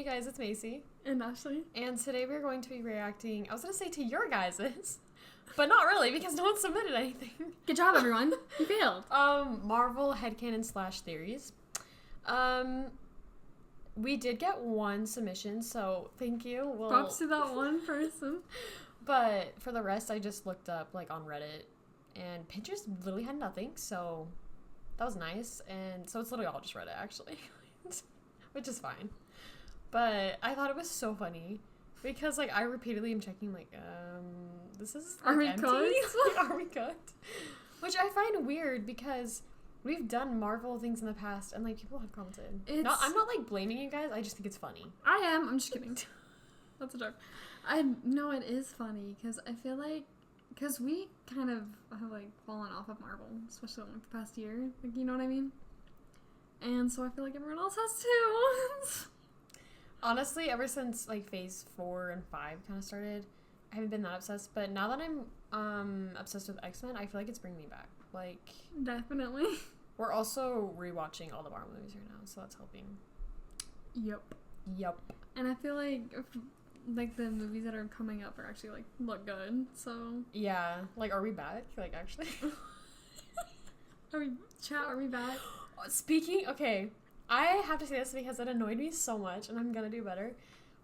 guys, it's Macey. And Ashlee. And today we're going to be reacting, I was going to say to your guys's, but not really because no one submitted anything. Good job, everyone. You failed. Marvel headcanons / theories. We did get one submission, so thank you. Props to that one person. But for the rest, I just looked up like on Reddit, and Pinterest literally had nothing, so that was nice. And so it's literally all just Reddit, actually, which is fine. But I thought it was so funny because like I repeatedly am checking like, this is like, are we empty? cooked? Like, are we cooked? Which I find weird because we've done Marvel things in the past, and like people have commented. I'm not like blaming you guys. I just think it's funny. I am. I'm just kidding. That's a joke. I know it is funny because I feel like we kind of have like fallen off of Marvel, especially in like the past year. Like, you know what I mean? And so I feel like everyone else has too. Honestly, ever since like phase 4 and 5 kind of started, I haven't been that obsessed. But now that I'm obsessed with X-Men, I feel like it's bringing me back. Like, definitely. We're also rewatching all the Marvel movies right now, so that's helping. Yep. And I feel like the movies that are coming up are actually like look good. So yeah, like are we back? Like actually, are we back? Speaking, okay, I have to say this because it annoyed me so much, and I'm gonna do better.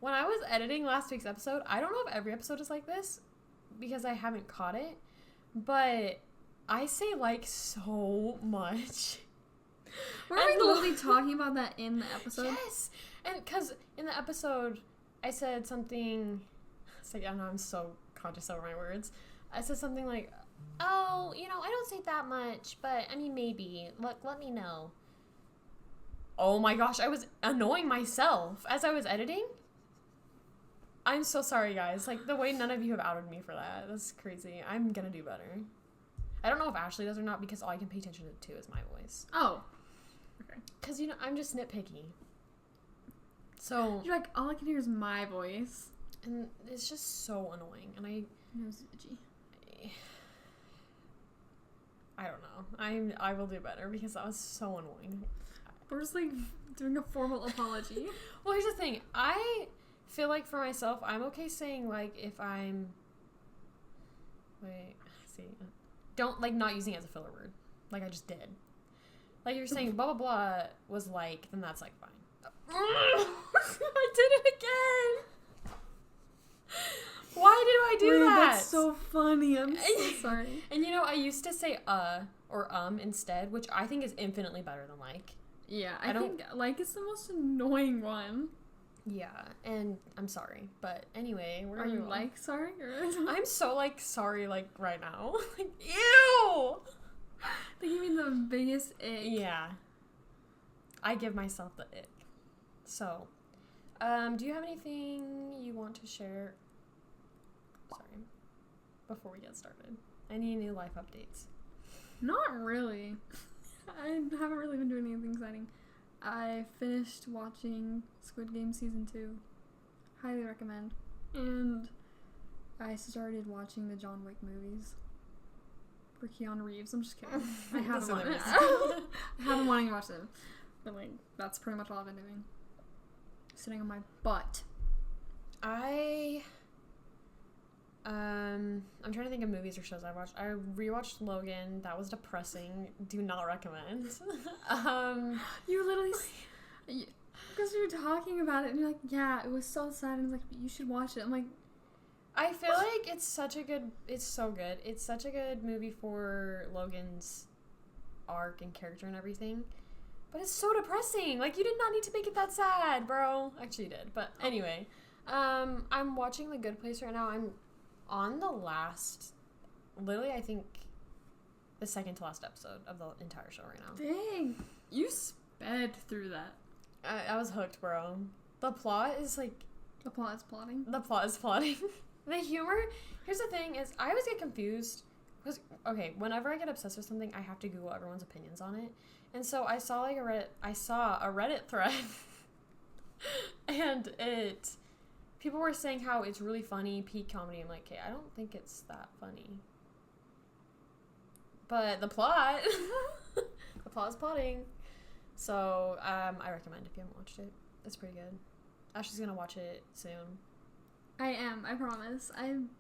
When I was editing last week's episode, I don't know if every episode is like this because I haven't caught it, but I say like so much. Were we literally talking about that in the episode? Yes, and because in the episode I said something. It's like I know I'm so conscious over my words. I said something like, "Oh, I don't say that much, but I mean maybe. Let me know." Oh my gosh, I was annoying myself as I was editing. I'm so sorry, guys. Like, the way none of you have outed me for that. That's crazy. I'm gonna do better. I don't know if Ashlee does or not because all I can pay attention to is my voice. Oh. Okay. Because, I'm just nitpicky. So. You're like, all I can hear is my voice. And it's just so annoying. And I don't know. I will do better because that was so annoying. We're just like doing a formal apology. Well, here's the thing. I feel like for myself, I'm okay saying like if I'm. Don't like not using it as a filler word, like I just did. Like you're saying blah blah blah was like, then that's like fine. I did it again. Why did I do that? That's so funny. I'm so sorry. And I used to say or instead, which I think is infinitely better than like. Yeah, I think like is the most annoying one. Yeah, and I'm sorry, but anyway, are you like sorry? Or I'm so like sorry like right now. Like ew. They give me the biggest ick. Yeah. I give myself the ick. So, do you have anything you want to share? Sorry. Before we get started. Any new life updates? Not really. I haven't really been doing anything exciting. I finished watching Squid Game Season 2. Highly recommend. And I started watching the John Wick movies. For Keanu Reeves. I'm just kidding. I haven't wanted to watch them. But like, that's pretty much all I've been doing. Sitting on my butt. I'm trying to think of movies or shows I watched. I rewatched Logan. That was depressing. Do not recommend. You literally, because we were talking about it, and you're like, yeah, it was so sad. And I was like, you should watch it. I'm like, I feel like it's so good. It's such a good movie for Logan's arc and character and everything. But it's so depressing. Like, you did not need to make it that sad, bro. Actually, you did. But anyway, I'm watching The Good Place right now. I'm on the last, literally, I think, the second to last episode of the entire show right now. Dang. You sped through that. I was hooked, bro. The plot is, like... The plot is plotting? The plot is plotting. The humor... Here's the thing, is I always get confused. Because, okay, whenever I get obsessed with something, I have to Google everyone's opinions on it. And so I saw, like, a Reddit thread. And people were saying how it's really funny, peak comedy. I'm like, okay, I don't think it's that funny. But the plot, the plot is plotting. So, I recommend if you haven't watched it. It's pretty good. Ashlee's gonna watch it soon. I am. I promise. I am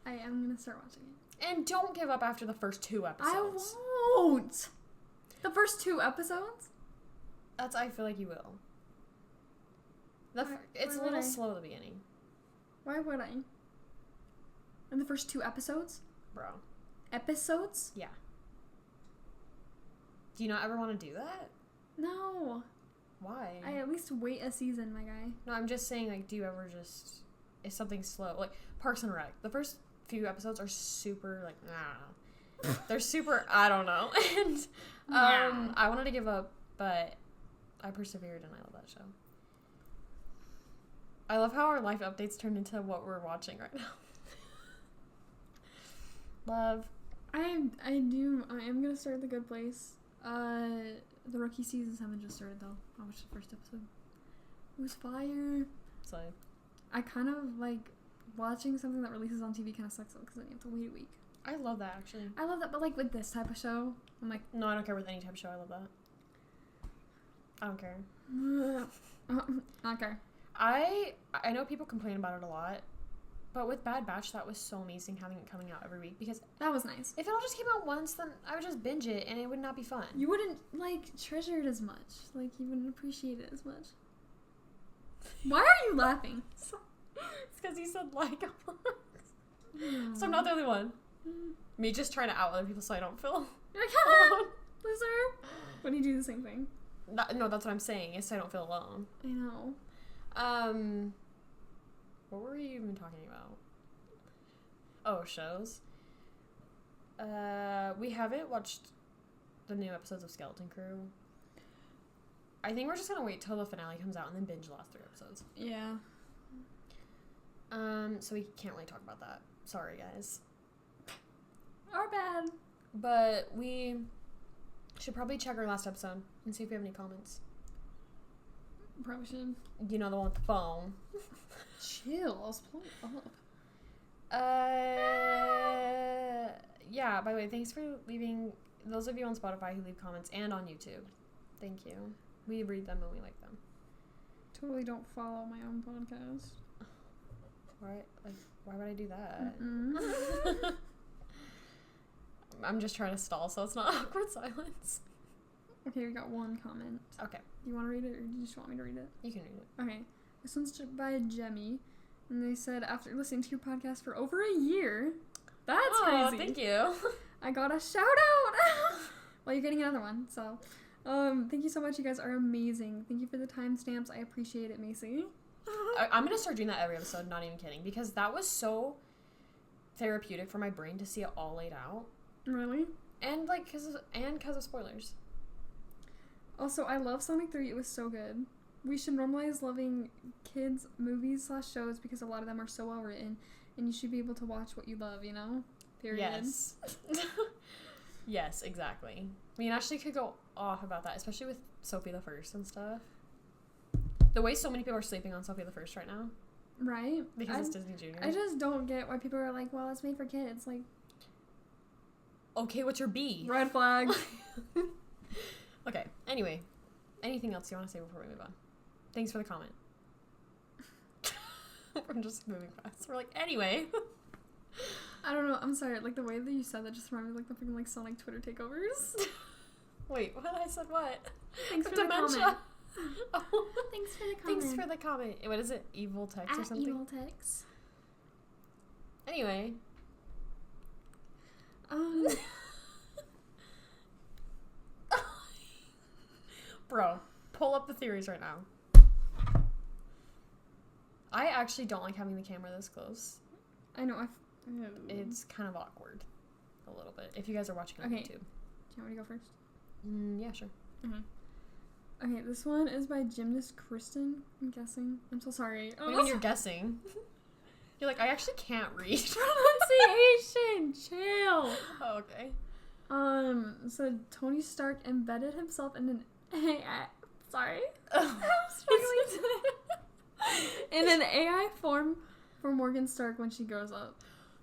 gonna start watching it. And don't give up after the first 2 episodes. I won't. The first 2 episodes? I feel like you will. It's a little slow at the beginning. Why would I? In the first 2 episodes? Bro. Episodes? Yeah. Do you not ever want to do that? No. Why? I at least wait a season, my guy. No, I'm just saying, like, do you ever just... Is something slow? Like, Parks and Rec. The first few episodes are super, like, I don't know. They're super, I don't know. And I wanted to give up, but I persevered and I love that show. I love how our life updates turned into what we're watching right now. Love. I am gonna start The Good Place. The rookie seasons haven't just started though. I watched the first episode. It was fire. So I kind of like watching something that releases on TV kind of sucks though because then you have to wait a week. I love that actually. I love that, but like with this type of show, I'm like, no, I don't care with any type of show. I love that. I don't care. I don't care. I know people complain about it a lot, but with Bad Batch, that was so amazing having it coming out every week because that was nice. If it all just came out once, then I would just binge it and it would not be fun. You wouldn't like treasure it as much. Like you wouldn't appreciate it as much. Why are you laughing? It's because you said like a lot. So I'm not the only one. Me just trying to out other people so I don't feel alone. Loser. When you do the same thing. No, that's what I'm saying. Is so I don't feel alone. I know. What were we even talking about? Oh, shows. We haven't watched the new episodes of Skeleton Crew. I think we're just gonna wait till the finale comes out and then binge the last 3 episodes. Yeah. So we can't really talk about that. Sorry, guys. Our bad. But we should probably check our last episode and see if we have any comments. Probably should. You know, the one with the phone. Chill. I'll pull it up. Yeah, by the way, thanks for leaving, those of you on Spotify who leave comments and on YouTube. Thank you. We read them and we like them. Totally don't follow my own podcast. Why would I do that? I'm just trying to stall so it's not awkward silence. Okay, we got 1 comment. Okay. You want to read it or do you just want me to read it? You can read it. Okay. This one's by Jemmy. And they said, after listening to your podcast for over a year, that's crazy. Thank you. I got a shout out. Well, you're getting another one. So, thank you so much. You guys are amazing. Thank you for the timestamps. I appreciate it, Macey. I'm going to start doing that every episode, not even kidding, because that was so therapeutic for my brain to see it all laid out. Really? And, like, because of spoilers. Also, I love Sonic 3. It was so good. We should normalize loving kids' movies/shows because a lot of them are so well written, and you should be able to watch what you love, you know? Period. Yes. Yes, exactly. Me and Ashlee could go off about that, especially with Sophie the First and stuff. The way so many people are sleeping on Sophie the First right now. Right? Because it's Disney Junior. I just don't get why people are like, well, it's made for kids. Like, okay, what's your B? Red flag. Okay, anyway. Anything else you want to say before we move on? Thanks for the comment. We're just moving fast. We're like, anyway. I don't know. I'm sorry. Like, the way that you said that just reminded me of, like, the freaking, like, Sonic Twitter takeovers. Wait, what? I said what? Thanks for dementia. the comment. Oh. Thanks for the comment. Thanks for the comment. What is it? Evil text or something? Evil text. Anyway. Bro, pull up the theories right now. I actually don't like having the camera this close. I know. It's kind of awkward. A little bit. If you guys are watching on YouTube. Do you want me to go first? Yeah, sure. Okay, this one is by Gymnast Kristen, I'm guessing. I'm so sorry. What do you mean you're guessing? You're like, I actually can't read. Pronunciation! Chill! Oh, okay. So Tony Stark embedded himself in an AI... Sorry. I'm struggling today. In an AI form for Morgan Stark when she grows up.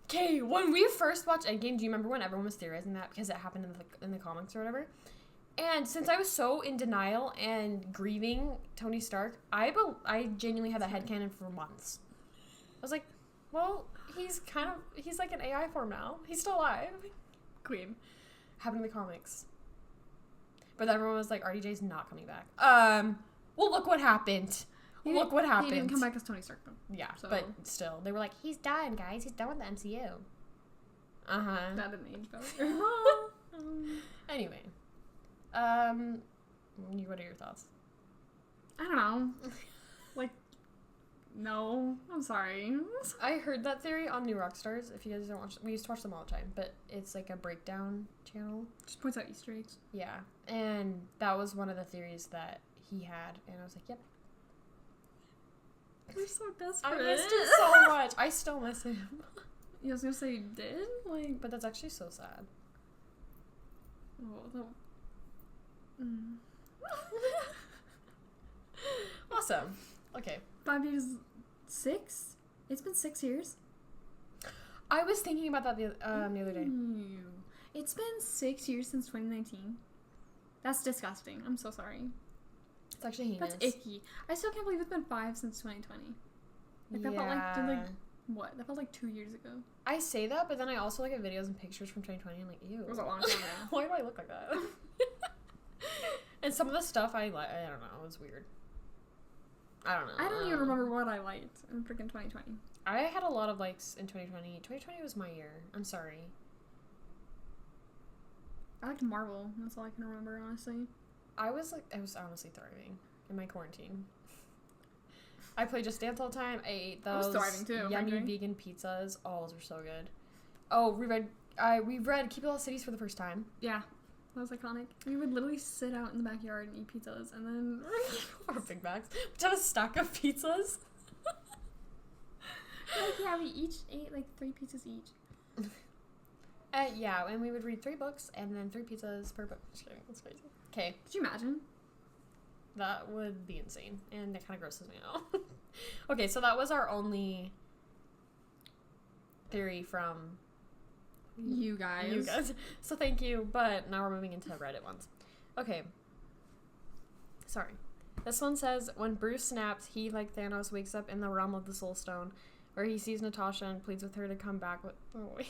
Okay, when we first watched Endgame, do you remember when everyone was theorizing that because it happened in the comics or whatever? And since I was so in denial and grieving Tony Stark, I genuinely had that headcanon for months. I was like, well, he's like an AI form now. He's still alive. Queen. Happened in the comics. But then everyone was like, RDJ's not coming back. Well, look what happened. Look what happened. He didn't come back as Tony Stark, though. Yeah, so. But still. They were like, he's done, guys. He's done with the MCU. Uh-huh. That didn't age better. Anyway. What are your thoughts? I don't know. Like, no. I'm sorry. I heard that theory on New Rockstars. If you guys don't watch, we used to watch them all the time, but it's like a breakdown channel. Just points out Easter eggs. Yeah, and that was one of the theories that he had, and I was like, yep. We're so desperate. I missed it so much. I still miss him. You was gonna say you did? Like, but that's actually so sad. Oh, that... Awesome. Okay. 5 years... 6? It's been 6 years. I was thinking about that the other day. It's been 6 years since 2019. That's disgusting. I'm so sorry. It's actually heinous. That's icky. I still can't believe it's been 5 since 2020. Like, that felt like, what? That felt like 2 years ago. I say that, but then I also look at videos and pictures from 2020 and I'm like, ew. It was a long time ago. Why do I look like that? And some of the stuff I don't know, it was weird. I don't know. I don't even remember what I liked in freaking 2020. I had a lot of likes in 2020. 2020 was my year. I'm sorry. I liked Marvel. That's all I can remember, honestly. I was honestly thriving in my quarantine. I played Just Dance all the time. I ate those thriving too, yummy vegan pizzas. Oh, those were so good. Oh, we read Keep It All Cities for the first time. Yeah. That was iconic. We would literally sit out in the backyard and eat pizzas, and then... Our Big Macs. We had a stack of pizzas. Like, yeah, we each ate, like, 3 pizzas each. Yeah, and we would read 3 books, and then 3 pizzas per book. Just kidding. That's crazy. Okay. Could you imagine? That would be insane, and it kind of grosses me out. Okay, so that was our only theory from... You guys. So thank you, but now we're moving into Reddit ones. Okay. Sorry. This one says, when Bruce snaps, he, like Thanos, wakes up in the realm of the Soul Stone, where he sees Natasha and pleads with her to come back with... Oh, wait.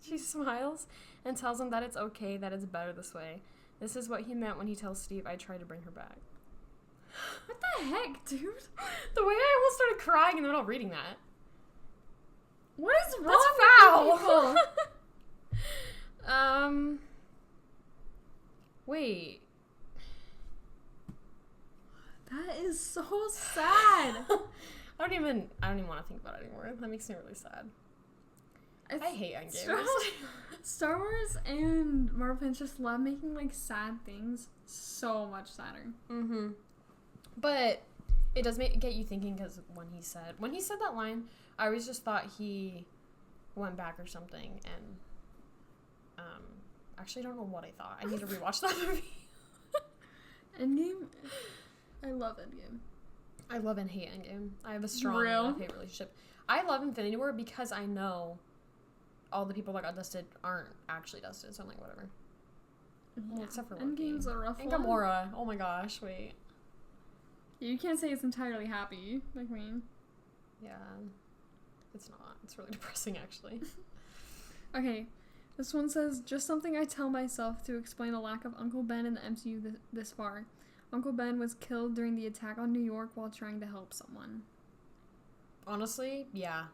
She smiles and tells him that it's okay, that it's better this way. This is what he meant when he tells Steve, I tried to bring her back. What the heck, dude? The way I almost started crying in the middle of reading that. What is wrong That's foul! with people? Wait. That is so sad. I don't even want to think about it anymore. That makes me really sad. I hate Endgame. Star Wars and Marvel fans just love making, like, sad things so much sadder. Mm-hmm. But it does get you thinking, because when he said that line, I always just thought he went back or something, and actually I don't know what I thought. I need to rewatch that movie. Endgame, I love Endgame. I love and hate Endgame. I have a strong love-hate relationship. I love Infinity War because I know all the people that got dusted aren't actually dusted, so I'm like, whatever. Yeah. Well, except for Endgame's a rough and one. Gamora. Oh my gosh, wait. You can't say it's entirely happy, like me. Yeah. It's not. It's really depressing, actually. Okay. This one says, just something I tell myself to explain the lack of Uncle Ben in the MCU this far. Uncle Ben was killed during the attack on New York while trying to help someone. Honestly, yeah.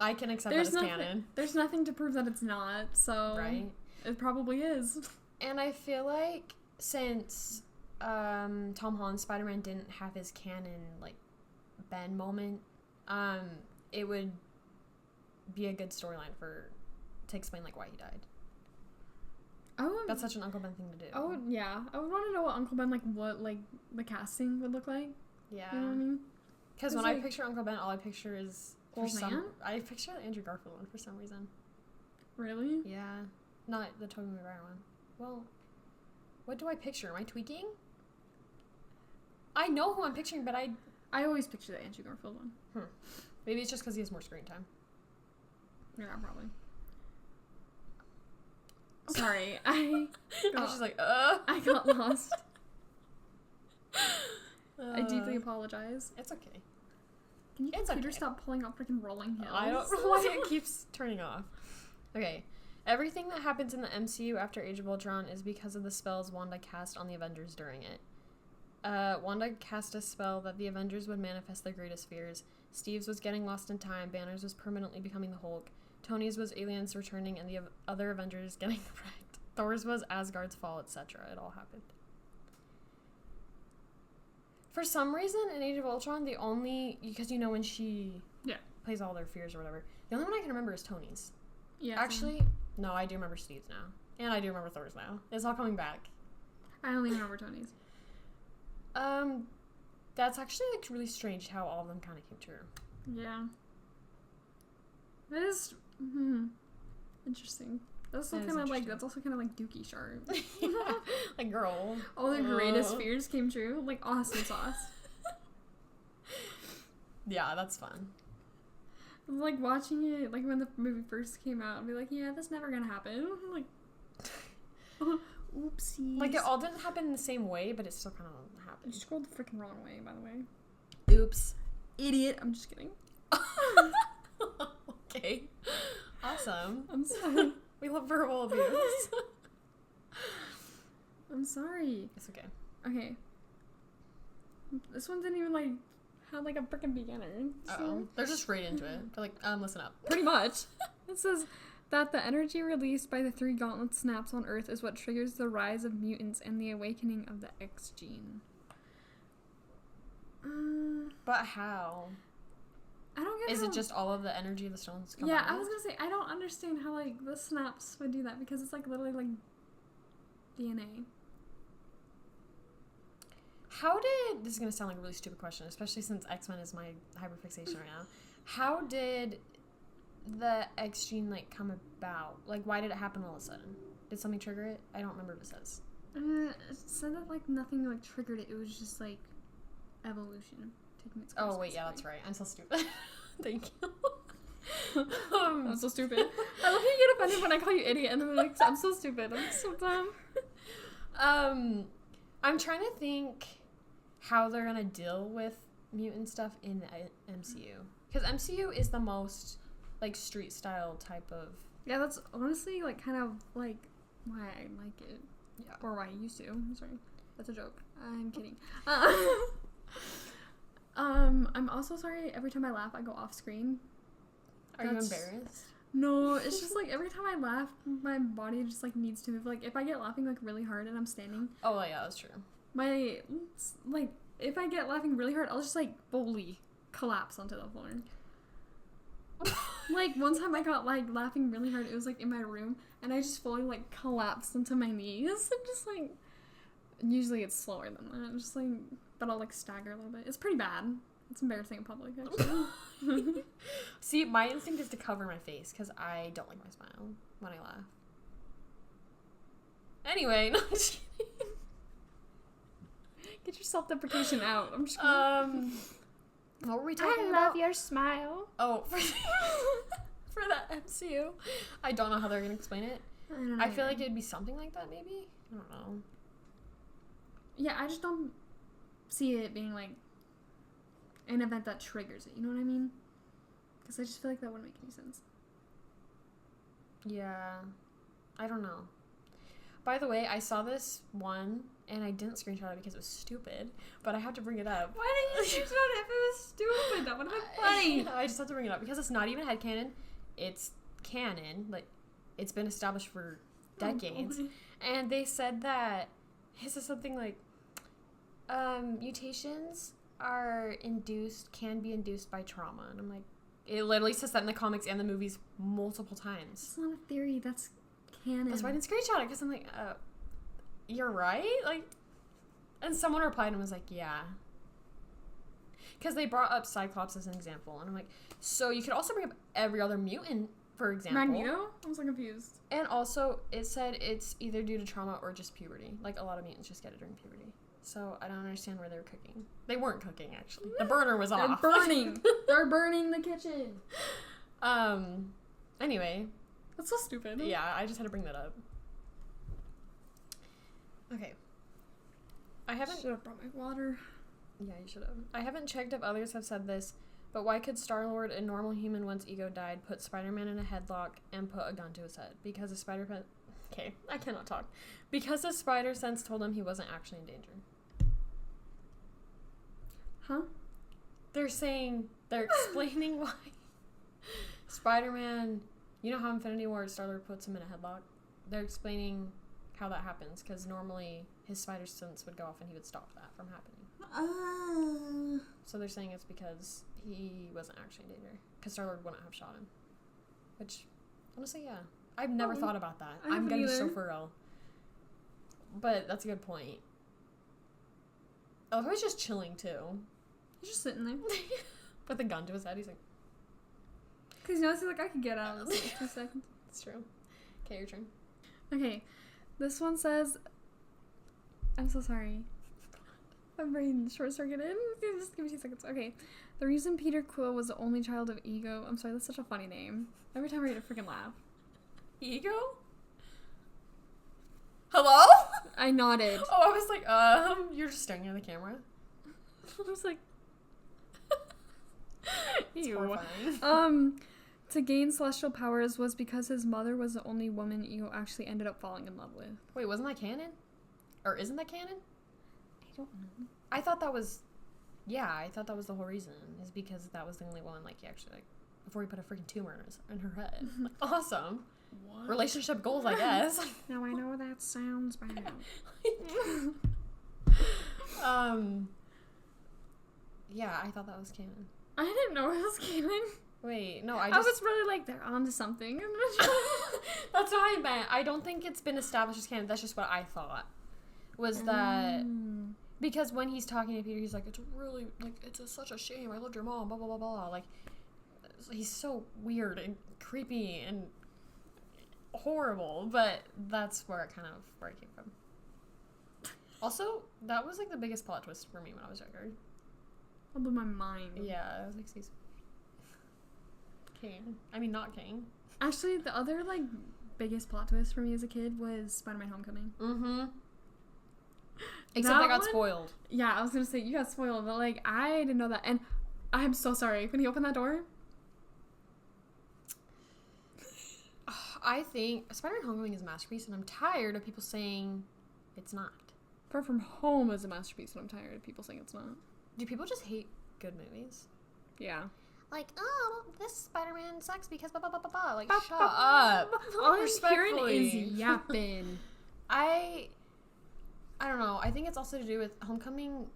I can accept that as canon. There's nothing to prove that it's not, so... Right. It probably is. And I feel like since Tom Holland's Spider-Man didn't have his canon, like, Ben moment, it would be a good storyline to explain, like, why he died. That's such an Uncle Ben thing to do. Oh, yeah. I would want to know what Uncle Ben, like, what, like, the casting would look like. Yeah. You know what I mean? Because when I picture Uncle Ben, all I picture is... Old man? I picture the Andrew Garfield one for some reason. Really? Yeah. Not the Tobey Maguire one. Well, what do I picture? Am I tweaking? I know who I'm picturing, but I always picture the Andrew Garfield one. Maybe it's just because he has more screen time. Yeah, probably. Sorry, I was just like, I got lost. I deeply apologize. It's okay. Can your computer stop pulling out freaking rolling hills? I don't know why it keeps turning off. Okay. Everything that happens in the MCU after Age of Ultron is because of the spells Wanda cast on the Avengers during it. Wanda cast a spell that the Avengers would manifest their greatest fears. Steve's was getting lost in time, Banner's was permanently becoming the Hulk, Tony's was aliens returning and the other Avengers getting wrecked, Thor's was Asgard's fall, etc. It all happened. For some reason, in Age of Ultron, the only... Because you know when she plays all their fears or whatever, the only one I can remember is Tony's. Yeah. Actually, no, I do remember Steve's now. And I do remember Thor's now. It's all coming back. I only remember Tony's. That's actually, like, really strange how all of them kind of came true. Yeah. That is... interesting. That's also kind of like... That's also kind of like Dookie Sharp. Yeah. Like, girl. All their greatest fears came true. Like, awesome sauce. Yeah, that's fun. Like, watching it, like, when the movie first came out, I'd be like, yeah, that's never gonna happen. Like... Oopsies. Like, it all didn't happen in the same way, but it still kind of happened. You scrolled the freaking wrong way, by the way. Oops. Idiot. I'm just kidding. Okay. Awesome. I'm sorry. We love verbal abuse. I'm sorry. It's okay. Okay. This one didn't even, like, have, like, a freaking beginner. Uh-oh. They're just right into it. They're like, listen up. Pretty much. It says that the energy released by the 3 gauntlet snaps on Earth is what triggers the rise of mutants and the awakening of the X gene. But how? I don't get Is how... it just all of the energy of the stones combined? Yeah, I was gonna say, I don't understand how, like, the snaps would do that, because it's, like, literally, like, DNA. How did... This is gonna sound like a really stupid question, especially since X-Men is my hyperfixation right now. How did the X gene, like, come about? Like, why did it happen all of a sudden? Did something trigger it? I don't remember what it says. It said that, like, nothing, like, triggered it. It was just, like, evolution taking its course. Oh, wait, yeah, that's right. I'm so stupid. Thank you. I'm so stupid. I love how you get offended when I call you idiot, and then they're like, I'm so stupid. I'm so dumb. I'm trying to think how they're gonna deal with mutant stuff in the MCU. Because MCU is the most, like, street style type of... Yeah, that's honestly, like, kind of, like, why I like it. Yeah. Or why I used to. I'm sorry. That's a joke. I'm kidding. I'm also sorry, every time I laugh, I go off screen. Are you embarrassed? No, it's just, like, every time I laugh, my body just, like, needs to move. Like, if I get laughing, like, really hard and I'm standing... Oh, yeah, that's true. My, like, if I get laughing really hard, I'll just, like, fully collapse onto the floor. Like, one time I got, like, laughing really hard. It was, like, in my room, and I just fully, like, collapsed into my knees. And just, like... Usually it's slower than that. I'm just, like... But I'll, like, stagger a little bit. It's pretty bad. It's embarrassing in public, actually. See, my instinct is to cover my face, because I don't like my smile when I laugh. Anyway, no, I'm just kidding. Get your self-deprecation out. I'm just kidding. What were we talking about? I love your smile. Oh, for that MCU. I don't know how they're going to explain it. I feel like it'd be something like that, maybe? I don't know. Yeah, I just don't see it being, like, an event that triggers it. You know what I mean? Because I just feel like that wouldn't make any sense. Yeah. I don't know. By the way, I saw this one, and I didn't screenshot it because it was stupid, but I have to bring it up. Why didn't you screenshot it if it was stupid? That would have been funny. I just have to bring it up because it's not even headcanon. It's canon. Like, it's been established for decades. And they said that, it says something like, mutations can be induced by trauma. And I'm like, it literally says that in the comics and the movies multiple times. It's not a theory, that's canon. That's why I didn't screenshot it, because I'm like, you're right? Like, and someone replied and was like, yeah. Because they brought up Cyclops as an example, and I'm like, so you could also bring up every other mutant, for example. Magneto? I was so confused. And also, it said it's either due to trauma or just puberty. Like, a lot of mutants just get it during puberty. So, I don't understand where they were cooking. They weren't cooking, actually. The burner was off. They're burning. They're burning the kitchen. Anyway. That's so stupid. Yeah, I just had to bring that up. Okay. I haven't... Should have brought my water. Yeah, you should have. I haven't checked if others have said this, but why could Star-Lord, a normal human once ego died, put Spider-Man in a headlock and put a gun to his head? Because a spider... Okay, I cannot talk. Because a spider sense told him he wasn't actually in danger. Huh? They're explaining why Spider-Man... You know how Infinity War, Star-Lord puts him in a headlock? They're explaining how that happens, because normally his spider sense would go off and he would stop that from happening. So they're saying it's because he wasn't actually in danger. Because Star-Lord wouldn't have shot him. Which, honestly, yeah. I've never thought about that. I'm gonna be so for real. But that's a good point. Oh, he was just chilling, too. He's just sitting there. With a gun to his head, he's like... Because, he's like, I could get out of this in 2 seconds. It's true. Okay, your turn. Okay, this one says... I'm so sorry. My brain short-circuited. Just give me 2 seconds. Okay. The reason Peter Quill was the only child of Ego... I'm sorry, that's such a funny name. Every time I read it, I freaking laugh. Ego? Hello? I nodded. Oh, I was like, you're just staring at the camera. I was like... It's Ew. horrifying. To gain celestial powers was because his mother was the only woman Ego actually ended up falling in love with. Wait, wasn't that canon? Or isn't that canon? I don't know. I thought that was... Yeah, I thought that was the whole reason. Is because that was the only one, like, he actually, like... Before he put a freaking tumor in her head. Like, awesome. What? Relationship goals, I guess. Now I know that sounds bad. Yeah, I thought that was canon. I didn't know it was canon. Wait, no, I was really like, they're onto something. That's what I meant. I don't think it's been established as canon. That's just what I thought. Was that... Because when he's talking to Peter, he's like, it's really, like, such a shame. I loved your mom, blah, blah, blah, blah. Like, he's so weird and creepy and horrible. But that's where it came from. Also, that was, like, the biggest plot twist for me when I was younger. That blew my mind. Yeah, I was like, King. I mean, not King. Actually, the other, like, biggest plot twist for me as a kid was Spider-Man Homecoming. Mm-hmm. Except I got spoiled. Yeah, I was gonna say, you got spoiled, but, like, I didn't know that. And I'm so sorry. When he opened that door... I think Spider-Man Homecoming is a masterpiece, and I'm tired of people saying it's not. Far From Home is a masterpiece, and I'm tired of people saying it's not. Do people just hate good movies? Yeah. Like, oh, this Spider-Man sucks because blah, blah, blah, blah, blah. Like, shut up. All I'm hearing is yapping. I don't know. I think it's also to do with Homecoming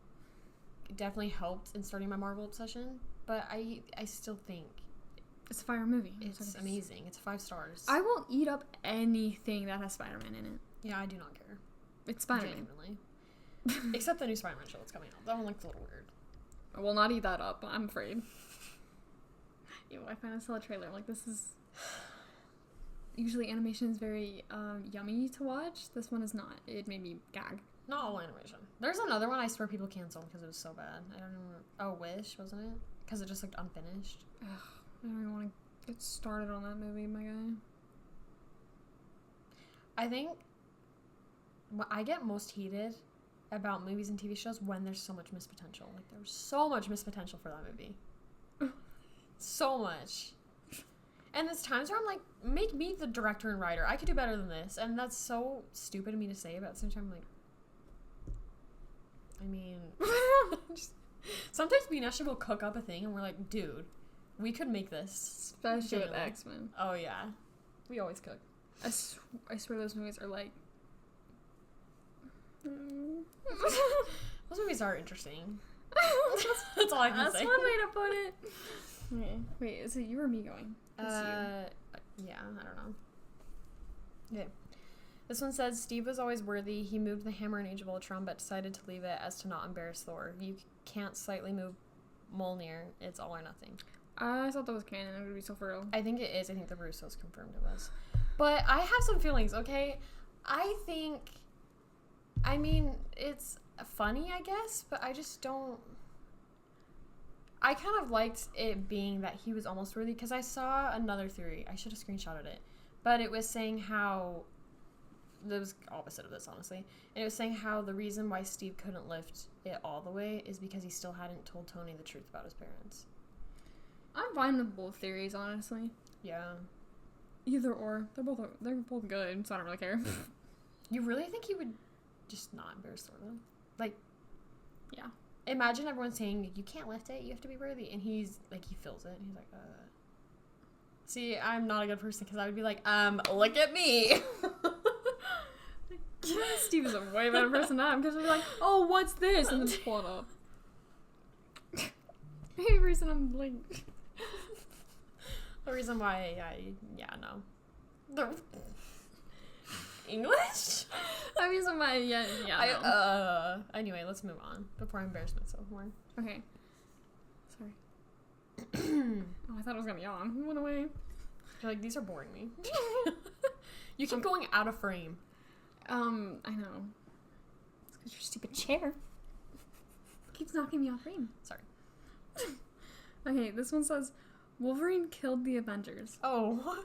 definitely helped in starting my Marvel obsession, but I still think it's a fire movie. It's amazing. It's 5 stars. I will eat up anything that has Spider-Man in it. Yeah, I do not care. It's Spider-Man. Genuinely. Except the new Spider-Man show that's coming out. That one looks a little weird. I will not eat that up, I'm afraid. Ew, I finally saw a trailer. I'm like, this is... Usually animation is very yummy to watch. This one is not. It made me gag. Not all animation. There's another one I swear people canceled because it was so bad. I don't remember. Oh, Wish, wasn't it? Because it just looked unfinished. Ugh, I don't even want to get started on that movie, my guy. I think I get most heated about movies and TV shows when there's so much missed potential. Like, there was so much missed potential for that movie. So much. And there's times where I'm like, make me the director and writer. I could do better than this. And that's so stupid of me to say, but at the same time, I'm like, I mean, sometimes me and Ashlee will cook up a thing and we're like, dude, we could make this. Especially with X-Men. Oh, yeah. We always cook. I swear those movies are like... Those movies are interesting. That's all I can say. That's one way to put it. Okay. Wait, is it you or me going? Yeah, I don't know. Okay. This one says, Steve was always worthy. He moved the hammer in Age of Ultron, but decided to leave it as to not embarrass Thor. You can't slightly move Mjolnir. It's all or nothing. I thought that was canon. It would be so for real. I think it is. I think the Russos confirmed it was. But I have some feelings, okay? I think... I mean, it's funny, I guess, but I just don't... I kind of liked it being that he was almost worthy, because I saw another theory. I should have screenshotted it. But it was saying how was opposite of this, honestly. And it was saying how the reason why Steve couldn't lift it all the way is because he still hadn't told Tony the truth about his parents. I'm fine with both theories, honestly. Yeah. Either or. They're both good, so I don't really care. You really think he would just not embarrass Thor? Like, yeah. Imagine everyone saying, you can't lift it, you have to be worthy. And he's, like, he feels it. And he's like, See, I'm not a good person because I would be like, look at me. Steve is a way better person than I am because I'd be like, oh, what's this? And then just pull it up. Maybe the reason I'm like... The reason why, no. The English? The reason why, no. Anyway, let's move on before I embarrass myself more. Okay. Sorry. I thought I was gonna yawn. Who went away? You're like, these are boring me. You keep going out of frame. I know. It's because your stupid chair keeps knocking me off frame. Sorry. Okay, this one says, Wolverine killed the Avengers. Oh.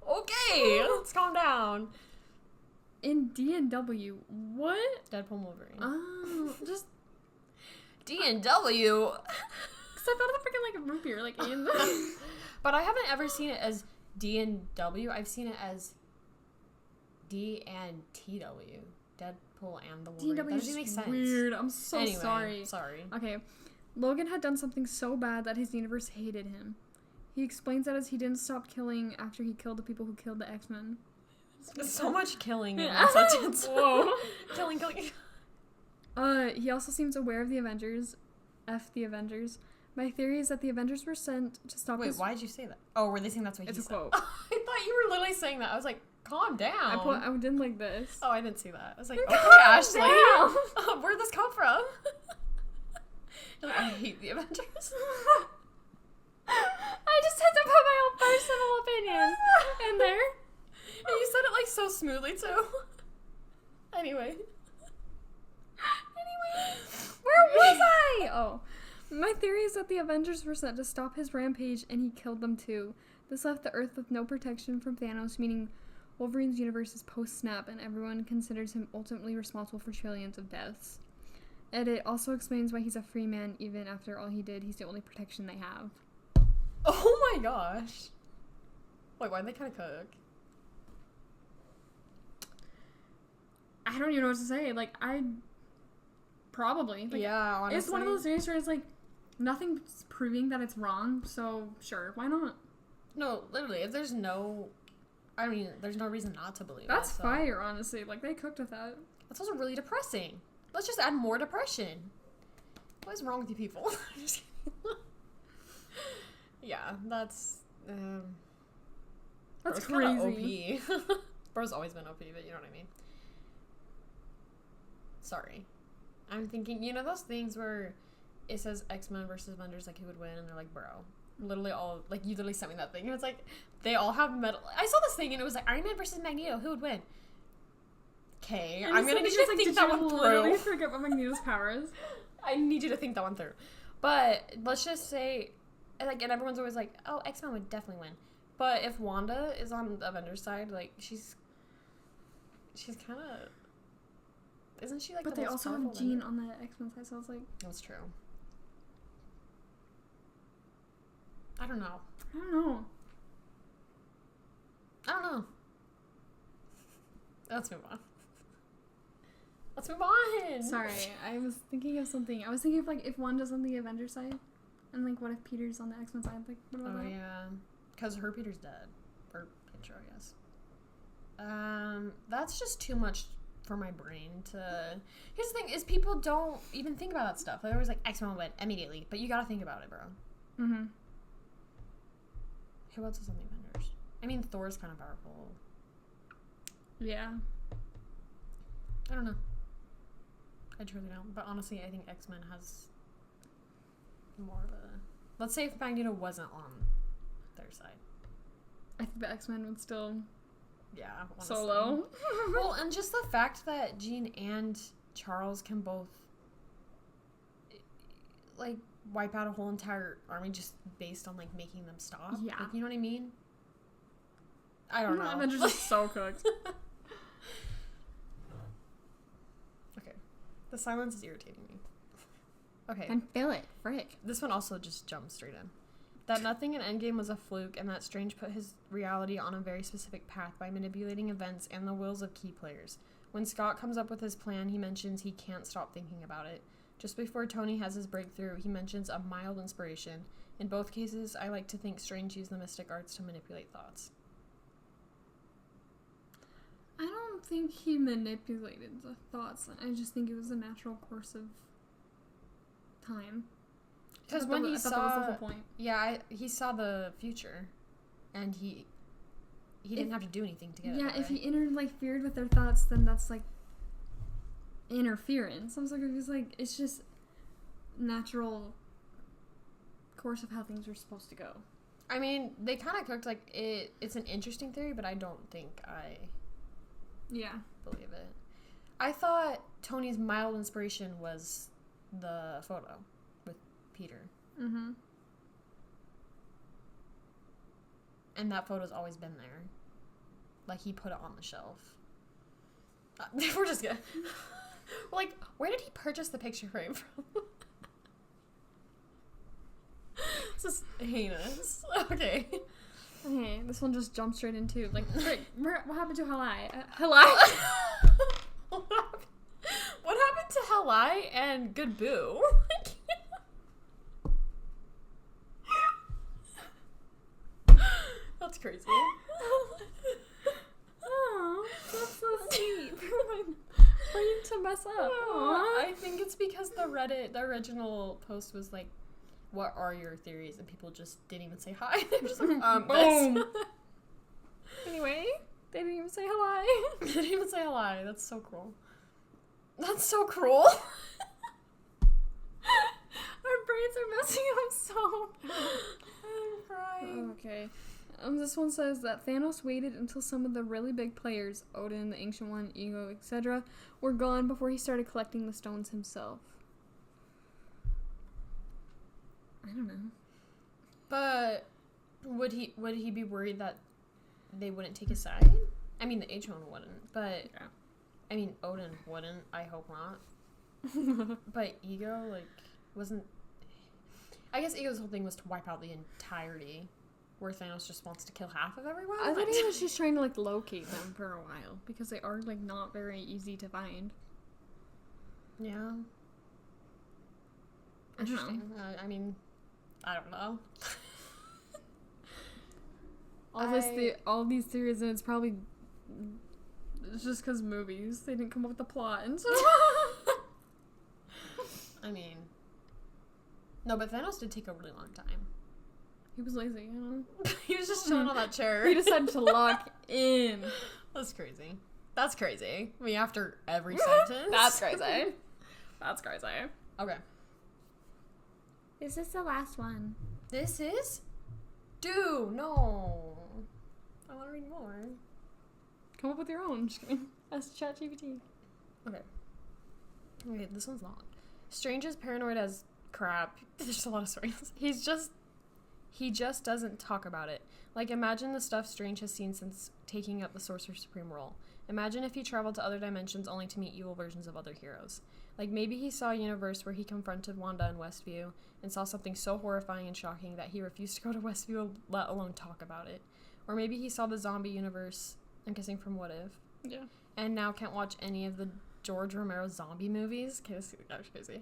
Okay, let's calm down. In D&W, what? Deadpool and Wolverine. Oh, just... D&W? Because I thought of freaking like a root beer, like in the... But I haven't ever seen it as D&W. I've seen it as D and TW. Deadpool and the Wolverine. That doesn't make sense. Weird. I'm so anyway, sorry. Okay. Logan had done something so bad that his universe hated him. He explains that as he didn't stop killing after he killed the people who killed the X-Men. So much killing in one sentence. Whoa. Killing. He also seems aware of the Avengers. F the Avengers. My theory is that the Avengers were sent to stop Wait, why did you say that? Oh, were they saying that's what he said? It's a quote. I thought you were literally saying that. I was like, calm down. I did like this. Oh, I didn't see that. I was like, okay, Ashlee. Where'd this come from? You're like, I hate the Avengers. I just had to put my own personal opinion in there. And you said it like so smoothly too. Anyway. Where was I? Oh. My theory is that the Avengers were sent to stop his rampage and he killed them too. This left the Earth with no protection from Thanos, meaning Wolverine's universe is post-snap and everyone considers him ultimately responsible for trillions of deaths. And it also explains why he's a free man even after all he did. He's the only protection they have. Oh my gosh. Wait, why'd they kind of cook? I don't even know what to say. Like, probably. Like, yeah, honestly. It's one of those things where it's like, nothing's proving that it's wrong, so sure, why not? No, literally, if there's no reason not to believe That's it. So. fire, honestly. Like, they cooked with that. That's also really depressing. Let's just add more depression. What is wrong with you people? Just kidding. Yeah, that's crazy. OP. Bro's always been OP, but you know what I mean. Sorry. I'm thinking, you know those things where it says X-Men versus Avengers, like who would win, and they're like, bro. Literally all, like, you literally sent me that thing, and it's like, they all have metal. I saw this thing, and it was like, Iron Man versus Magneto, who would win? Okay, I'm gonna need you to think that one through. Literally forget what Magneto's power is. I need you to think that one through. But let's just say, like, and everyone's always like, oh, X-Men would definitely win. But if Wanda is on the Avengers side, like, she's kind of, isn't she like? But the they most also have powerful Jean Avenger? on the X-Men side, so I was like, That's true. I don't know. Let's move on. Sorry, I was thinking of something. I was thinking of, like, if Wanda's on the Avengers side, and, like, what if Peter's on the X-Men side? Like, what about that? Oh, yeah. Because her Peter's dead. Or Pietro, I guess. That's just too much for my brain to... Here's the thing, is people don't even think about that stuff. They're always like, X-Men will win immediately. But you gotta think about it, bro. Mm-hmm. Who else is on the Avengers? I mean, Thor's kind of powerful. Yeah. I don't know. I truly don't. But honestly, I think X-Men has more of a... Let's say if Magneto wasn't on their side. I think the X-Men would still... Yeah, honestly. Solo. Well, and just the fact that Jean and Charles can both, like, wipe out a whole entire army just based on, like, making them stop. Yeah. Like, you know what I mean? I don't know. Avengers is so cooked. Okay. The silence is irritating me. Okay. And feel it. Frick. This one also just jumps straight in. That nothing in Endgame was a fluke, and that Strange put his reality on a very specific path by manipulating events and the wills of key players. When Scott comes up with his plan, he mentions he can't stop thinking about it. Just before Tony has his breakthrough, he mentions a mild inspiration. In both cases, I like to think Strange used the mystic arts to manipulate thoughts. I don't think he manipulated the thoughts. I just think it was a natural course of time. Because when he saw, that was the whole point. Yeah, he saw the future, and he didn't have to do anything to get it. Yeah, if he interfered with their thoughts, then that's like interference. I'm sorry, it's just natural course of how things are supposed to go. I mean, they kind of cooked like it. It's an interesting theory, but I don't think I believe it. I thought Tony's mild inspiration was the photo with Peter. Mm-hmm. And that photo's always been there. Like, he put it on the shelf. We're just gonna... Like, where did he purchase the picture frame from? This is heinous. Okay. Okay, this one just jumped straight into, like, what happened to Halai? Halai? What happened to Halai and Good Boo? That's crazy. Oh, that's so sweet. For you to mess up. I think it's because the original post was like, what are your theories? And people just didn't even say hi. They were just like, boom. Anyway, they didn't even say hi. They didn't even say hi. That's so cruel. That's so cruel. Our brains are messing up so bad. I'm crying. Okay. This one says that Thanos waited until some of the really big players, Odin, the Ancient One, Ego, etc., were gone before he started collecting the stones himself. I don't know. But would he be worried that they wouldn't take his side? I mean, the Ancient One wouldn't, but yeah. I mean, Odin wouldn't. I hope not. But Ego, like, wasn't... I guess Ego's whole thing was to wipe out the entirety, where Thanos just wants to kill half of everyone. I thought he was just trying to, like, locate them for a while, because they are, like, not very easy to find. Yeah. Interesting. I mean, I don't know. All these theories, and it's probably... It's just because movies. They didn't come up with the plot, and so... I mean... No, but Thanos did take a really long time. He was lazy, you know? He was just chilling on that chair. He decided to lock in. That's crazy. That's crazy. I mean, after every sentence. That's crazy. That's crazy. Okay. Is this the last one? This is? Dude, no. I want to read more. Come up with your own. Just kidding. Ask ChatGPT. Okay. Okay, this one's long. Strange is paranoid as crap. There's a lot of stories. He just doesn't talk about it. Like, imagine the stuff Strange has seen since taking up the Sorcerer Supreme role. Imagine if he traveled to other dimensions only to meet evil versions of other heroes. Like, maybe he saw a universe where he confronted Wanda in Westview and saw something so horrifying and shocking that he refused to go to Westview, let alone talk about it. Or maybe he saw the zombie universe, I'm guessing from What If. Yeah. And now can't watch any of the George Romero zombie movies. Okay, this is crazy.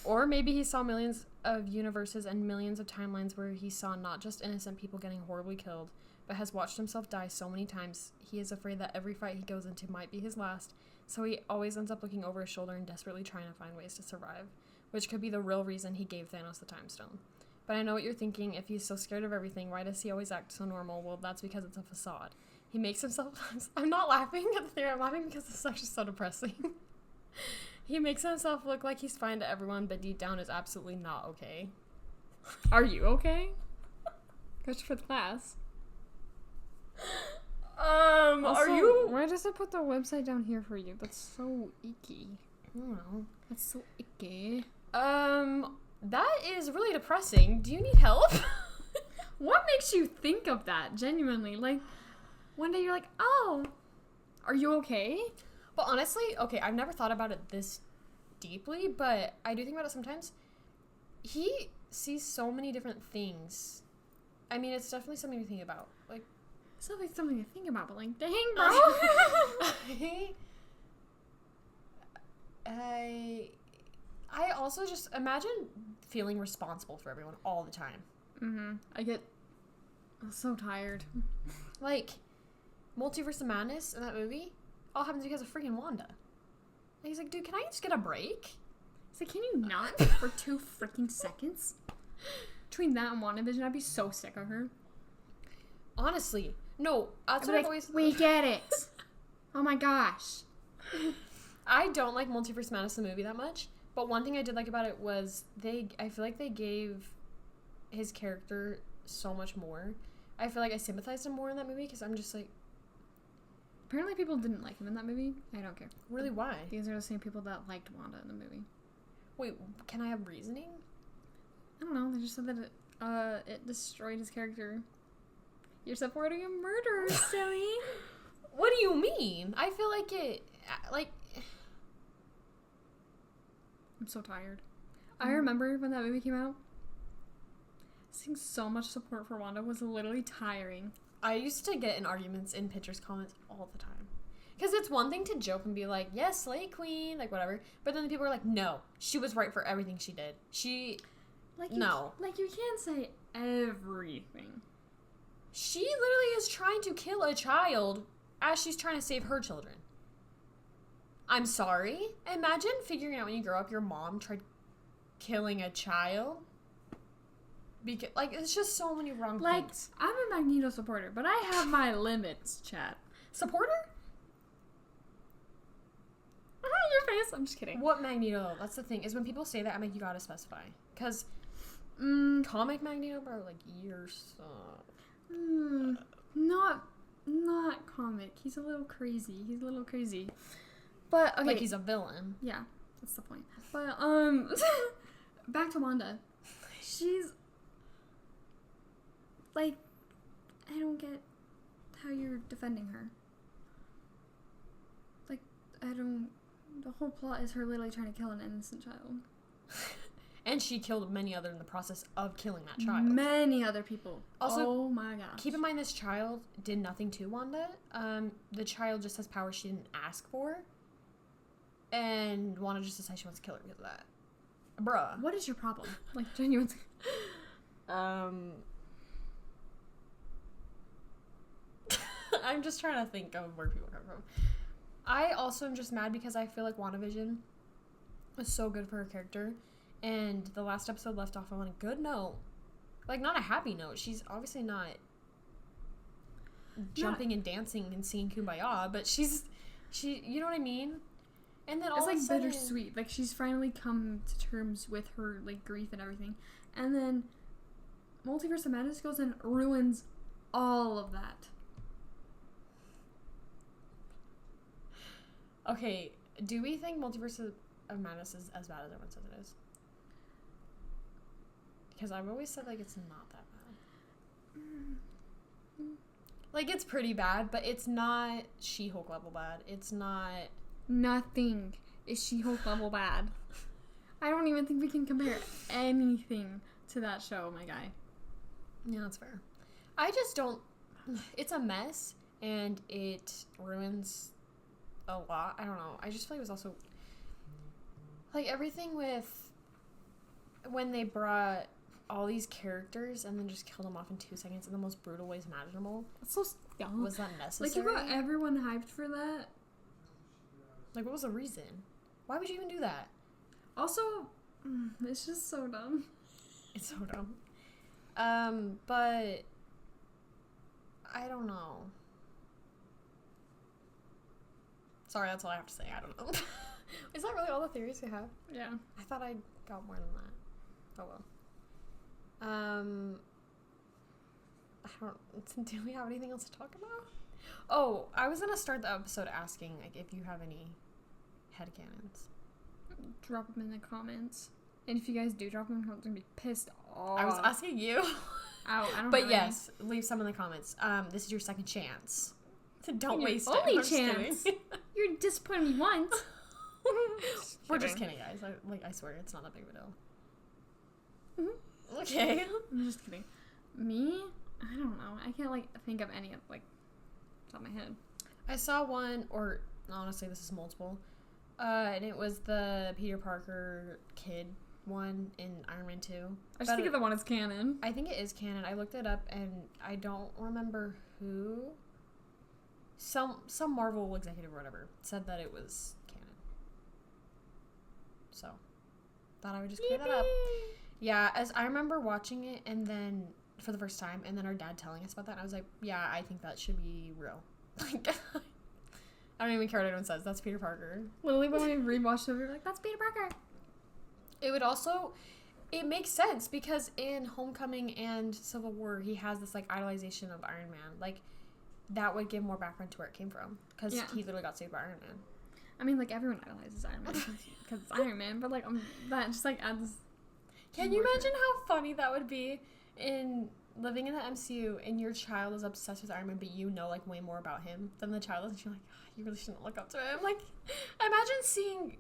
Or maybe he saw millions of universes and millions of timelines where he saw not just innocent people getting horribly killed, but has watched himself die so many times he is afraid that every fight he goes into might be his last, so he always ends up looking over his shoulder and desperately trying to find ways to survive, which could be the real reason he gave Thanos the Time Stone. But I know what you're thinking, if he's so scared of everything, why does he always act so normal? Well, that's because it's a facade. He makes himself... I'm not laughing at the theory, I'm laughing because this is actually so depressing. He makes himself look like he's fine to everyone, but deep down is absolutely not okay. Are you okay? Question for the class. Also, are you... Why does it put the website down here for you? That's so icky. I don't know. That's so icky. That is really depressing. Do you need help? What makes you think of that? Genuinely, like, one day you're like, oh, are you okay? But honestly, okay, I've never thought about it this deeply, but I do think about it sometimes. He sees so many different things. I mean, it's definitely something to think about. Like, it's not like something to think about, but like, dang, bro. I also just imagine feeling responsible for everyone all the time. Mm-hmm. I'm so tired. Like, Multiverse of Madness in that movie all happens because of freaking Wanda. And he's like, dude, can I just get a break? He's like, can you not for 2 freaking seconds? Between that and WandaVision, I'd be so sick of her. Honestly, no. That's what I've always. We get it. Oh my gosh. I don't like Multiverse of Madness the movie that much, but one thing I did like about it was I feel like they gave his character so much more. I feel like I sympathized him more in that movie because I'm just like. Apparently people didn't like him in that movie. I don't care. Really, why? These are the same people that liked Wanda in the movie. Wait, can I have reasoning? I don't know. They just said that it destroyed his character. You're supporting a murderer, silly. What do you mean? I feel like it. Like. I'm so tired. I remember when that movie came out. Seeing so much support for Wanda was literally tiring. I used to get in arguments in pictures comments all the time. Because it's one thing to joke and be like, yes, slay queen, like whatever. But then the people are like, no, she was right for everything she did. No. Like, you can't say everything. She literally is trying to kill a child as she's trying to save her children. I'm sorry. Imagine figuring out when you grow up your mom tried killing a child. Because, like, it's just so many wrong things. I'm a Magneto supporter, but I have my limits, chat. Supporter? Your face. I'm just kidding. What Magneto? That's the thing. Is when people say that, I'm like, you gotta specify. Because comic Magneto, bro, like, years. Not comic. He's a little crazy. But, okay. Like, he's a villain. Yeah, that's the point. But, back to Wanda. She's, like, I don't get how you're defending her. Like, the whole plot is her literally trying to kill an innocent child. And she killed many other in the process of killing that child. Many other people. Also, oh my gosh. Keep in mind this child did nothing to Wanda. The child just has powers she didn't ask for. And Wanda just decides she wants to kill her because of that. Bruh. What is your problem? Like, genuinely. I'm just trying to think of where people come from. I also am just mad because I feel like WandaVision was so good for her character. And the last episode left off on a good note. Like, not a happy note. She's obviously not jumping and dancing and singing Kumbaya, but she, you know what I mean? And then all it's of a sudden, bittersweet. Like, she's finally come to terms with her, like, grief and everything. And then Multiverse of Madness goes and ruins all of that. Okay, do we think Multiverse of Madness is as bad as everyone says it is? Because I've always said, like, it's not that bad. Like, it's pretty bad, but it's not She-Hulk level bad. It's not... Nothing is She-Hulk level bad. I don't even think we can compare anything to that show, my guy. Yeah, that's fair. I just don't... It's a mess, and it ruins a lot. I don't know. I just feel like it was also... Like, everything with... When they brought all these characters and then just killed them off in 2 seconds in the most brutal ways imaginable. That's so dumb. Was that necessary? Like, you got everyone hyped for that. Like, what was the reason? Why would you even do that? Also, it's just so dumb. It's so dumb. But I don't know. Sorry, that's all I have to say. I don't know. Is that really all the theories you have? Yeah. I thought I got more than that. Oh well. I don't... Do we have anything else to talk about? Oh, I was gonna start the episode asking, like, if you have any headcanons. Drop them in the comments. And if you guys do drop them in the comments, I'm gonna be pissed off. I was asking you. I don't But know yes, leave some in the comments. This is your second chance. Don't waste it. Only I'm just chance. kidding. You're disappointed me once. We're just kidding, guys. I swear, it's not that big of a deal. Mm-hmm. Okay. I'm just kidding. Me? I don't know. I can't, like, think of any, like, top of my head. I saw one, or honestly, this is multiple. And it was the Peter Parker kid one in Iron Man 2. I just think of the one as canon. I think it is canon. I looked it up, and I don't remember who. Some Marvel executive or whatever said that it was canon. So, thought I would just clear that up. Yeah, as I remember watching it, and then for the first time, and then our dad telling us about that, and I was like, yeah, I think that should be real. Like, I don't even care what anyone says. That's Peter Parker. Literally, when we rewatched it, we were like, that's Peter Parker. It makes sense because in Homecoming and Civil War, he has this, like, idolization of Iron Man. Like, that would give more background to where it came from. Because he literally got saved by Iron Man. I mean, like, everyone idolizes Iron Man because it's Iron Man, but, like, that just, like, adds... Can you imagine how funny that would be in living in the MCU and your child is obsessed with Iron Man, but you know, like, way more about him than the child is, and you're like, oh, you really shouldn't look up to him. Like, imagine seeing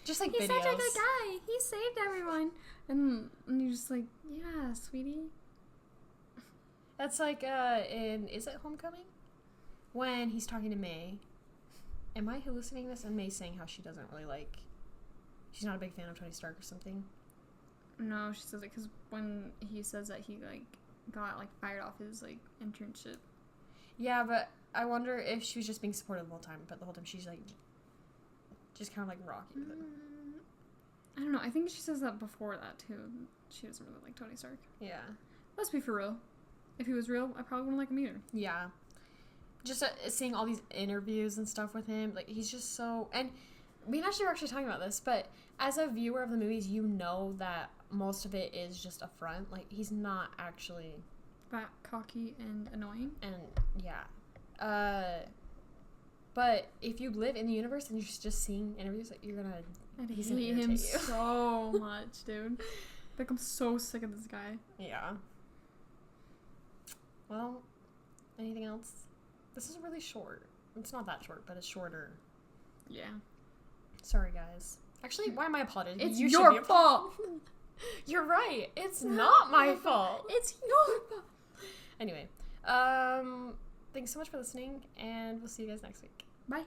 just, like, He's videos. such a good guy. He saved everyone. And you're just like, yeah, sweetie. That's like, is it Homecoming? When he's talking to May. Am I hallucinating this? And May saying how she doesn't really like, she's not a big fan of Tony Stark or something. No, she says it because when he says that he, like, got, like, fired off his, like, internship. Yeah, but I wonder if she was just being supportive the whole time, but the whole time she's, like, just kind of, like, rocky with him. I don't know. I think she says that before that, too. She doesn't really like Tony Stark. Yeah. Let's be for real. If he was real, I probably wouldn't like him either. Yeah. Just seeing all these interviews and stuff with him, like, he's just so... And me and Ashley were actually talking about this, but as a viewer of the movies, you know that most of it is just a front. Like, he's not actually... Fat, cocky, and annoying. And, yeah. But if you live in the universe and you're just seeing interviews, like, you're gonna... I'd He's gonna hate irritate him you. so much, dude. Like, I'm so sick of this guy. Yeah. Well, anything else? This is really short. It's not that short, but it's shorter. Yeah. Sorry, guys. Actually, why am I apologizing? It's You your should be fault! You're right. It's not my fault. It's your fault! Anyway, thanks so much for listening, and we'll see you guys next week. Bye.